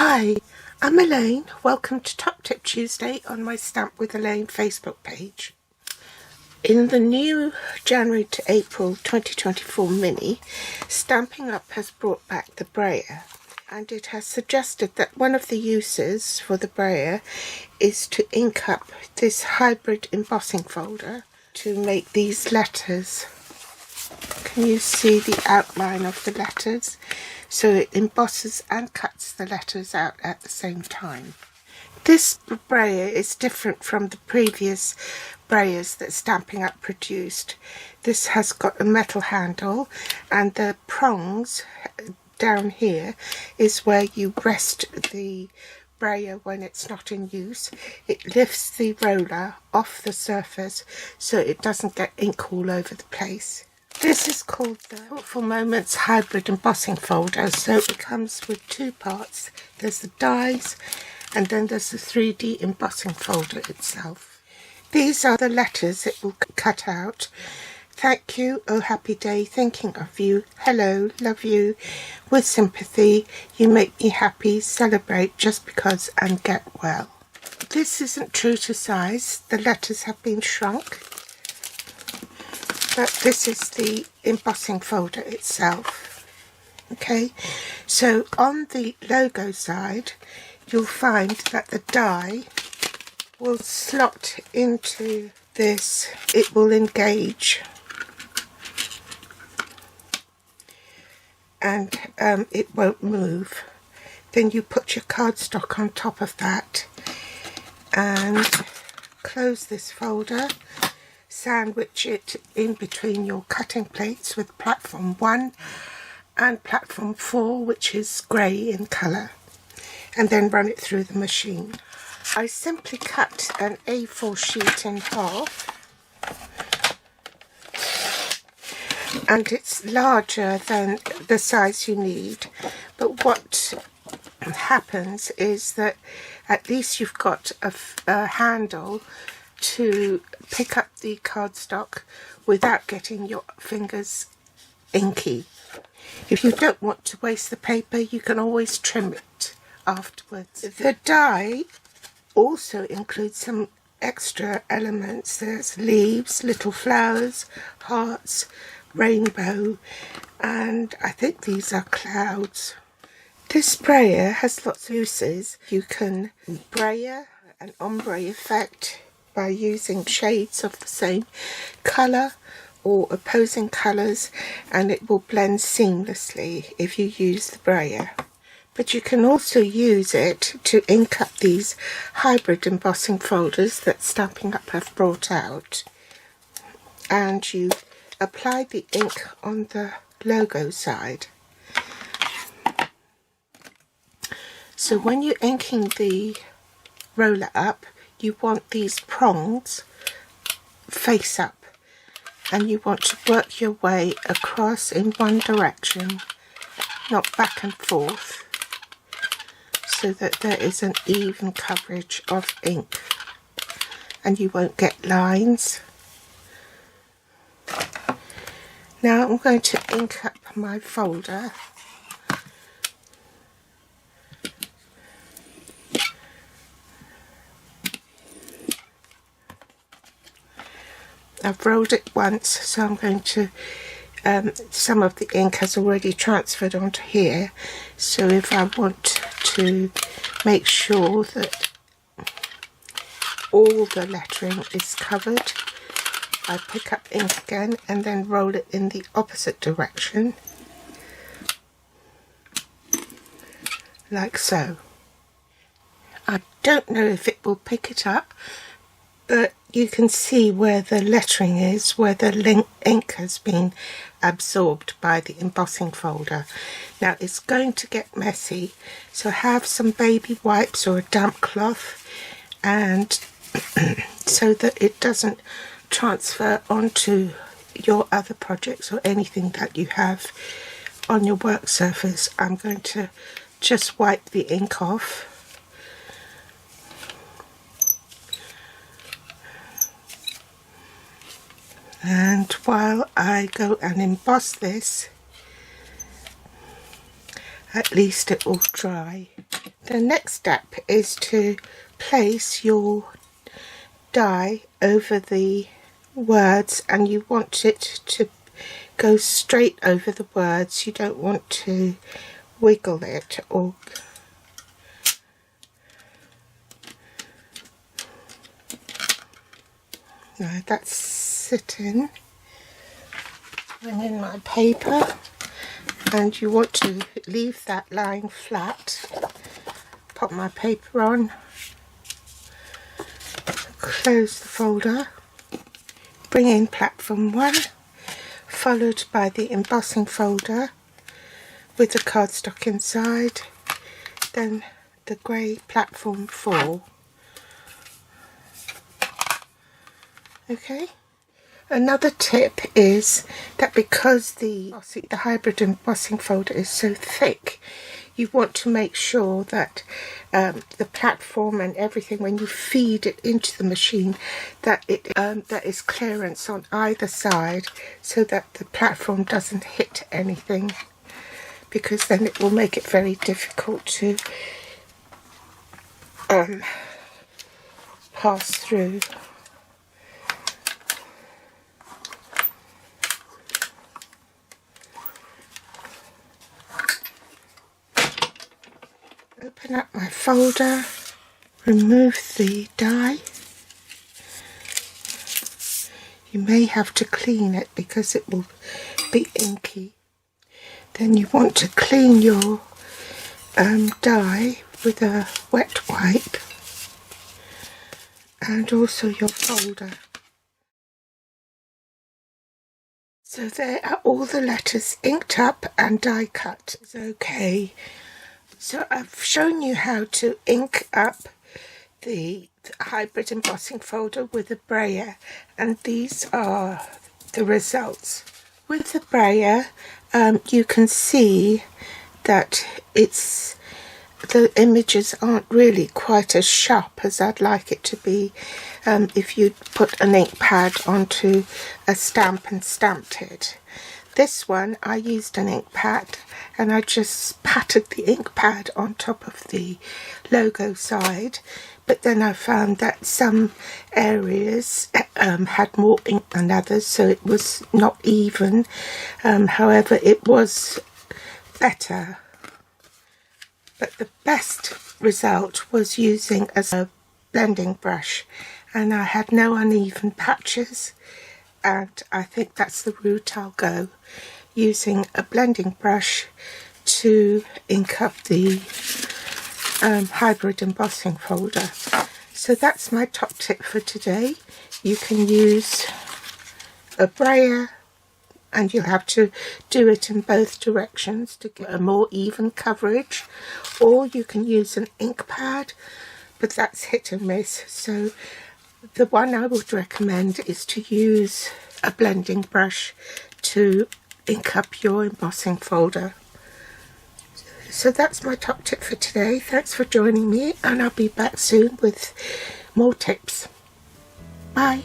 Hi, I'm Elaine. Welcome to Top Tip Tuesday on my Stamp with Elaine Facebook page. In the new January to April 2024 mini, Stampin' Up has brought back the brayer, and it has suggested that one of the uses for the brayer is to ink up this hybrid embossing folder to make these letters. Can you see the outline of the letters? So it embosses and cuts the letters out at the same time. This brayer is different from the previous brayers that Stampin' Up produced. This has got a metal handle, and the prongs down here is where you rest the brayer when it's not in use. It lifts the roller off the surface so it doesn't get ink all over the place. This is called the Thoughtful Moments Hybrid Embossing Folder, so it comes with two parts. There's the dies and then there's the 3D embossing folder itself. These are the letters it will cut out. Thank you, oh happy day, thinking of you, hello, love you, with sympathy, you make me happy, celebrate just because, and get well. This isn't true to size, the letters have been shrunk. But this is the embossing folder itself. Okay, so on the logo side you'll find that the die will slot into this. It will engage and it won't move. Then you put your cardstock on top of that and close this folder. Sandwich it in between your cutting plates with platform 1 and platform 4, which is grey in colour, and then run it through the machine. I simply cut an A4 sheet in half, and it's larger than the size you need, but what happens is that at least you've got a handle to pick up the cardstock without getting your fingers inky. If you don't want to waste the paper, you can always trim it afterwards. The die also includes some extra elements. There's leaves, little flowers, hearts, rainbow, and I think these are clouds. This brayer has lots of uses. You can brayer an ombre effect by using shades of the same colour or opposing colours, and it will blend seamlessly if you use the brayer. But you can also use it to ink up these hybrid embossing folders that Stampin' Up have brought out, and you apply the ink on the logo side. So when you're inking the roller up, you want these prongs face up, and you want to work your way across in one direction, not back and forth, so that there is an even coverage of ink and you won't get lines. Now I'm going to ink up my folder. I've rolled it once, so I'm going to, some of the ink has already transferred onto here, so if I want to make sure that all the lettering is covered, I pick up ink again and then roll it in the opposite direction, like so. I don't know if it will pick it up, but you can see where the lettering is, where the ink has been absorbed by the embossing folder. Now it's going to get messy, so have some baby wipes or a damp cloth, and so that it doesn't transfer onto your other projects or anything that you have on your work surface. I'm going to just wipe the ink off. And while I go and emboss this, at least it will dry. The next step is to place your die over the words, and you want it to go straight over the words. You don't want to wiggle it or no, that's sitting. Bring in my paper, and you want to leave that lying flat. Pop my paper on, close the folder, bring in platform 1, followed by the embossing folder with the cardstock inside, then the grey platform 4. Okay. Another tip is that because the hybrid embossing folder is so thick, you want to make sure that the platform and everything, when you feed it into the machine, that there is clearance on either side so that the platform doesn't hit anything, because then it will make it very difficult to pass through. Open up my folder, remove the die. You may have to clean it because it will be inky. Then you want to clean your die with a wet wipe, and also your folder. So there are all the letters inked up and die cut. It's okay. So I've shown you how to ink up the hybrid embossing folder with a brayer, and these are the results. With the brayer, you can see that the images aren't really quite as sharp as I'd like it to be if you put an ink pad onto a stamp and stamped it. This one, I used an ink pad and I just patted the ink pad on top of the logo side, but then I found that some areas had more ink than others, so it was not even. However, it was better. But the best result was using a blending brush, and I had no uneven patches. And I think that's the route I'll go, using a blending brush to ink up the hybrid embossing folder. So that's my top tip for today. You can use a brayer, and you'll have to do it in both directions to get a more even coverage, or you can use an ink pad, but that's hit and miss. So the one I would recommend is to use a blending brush to ink up your embossing folder. So that's my top tip for today. Thanks for joining me, and I'll be back soon with more tips. Bye.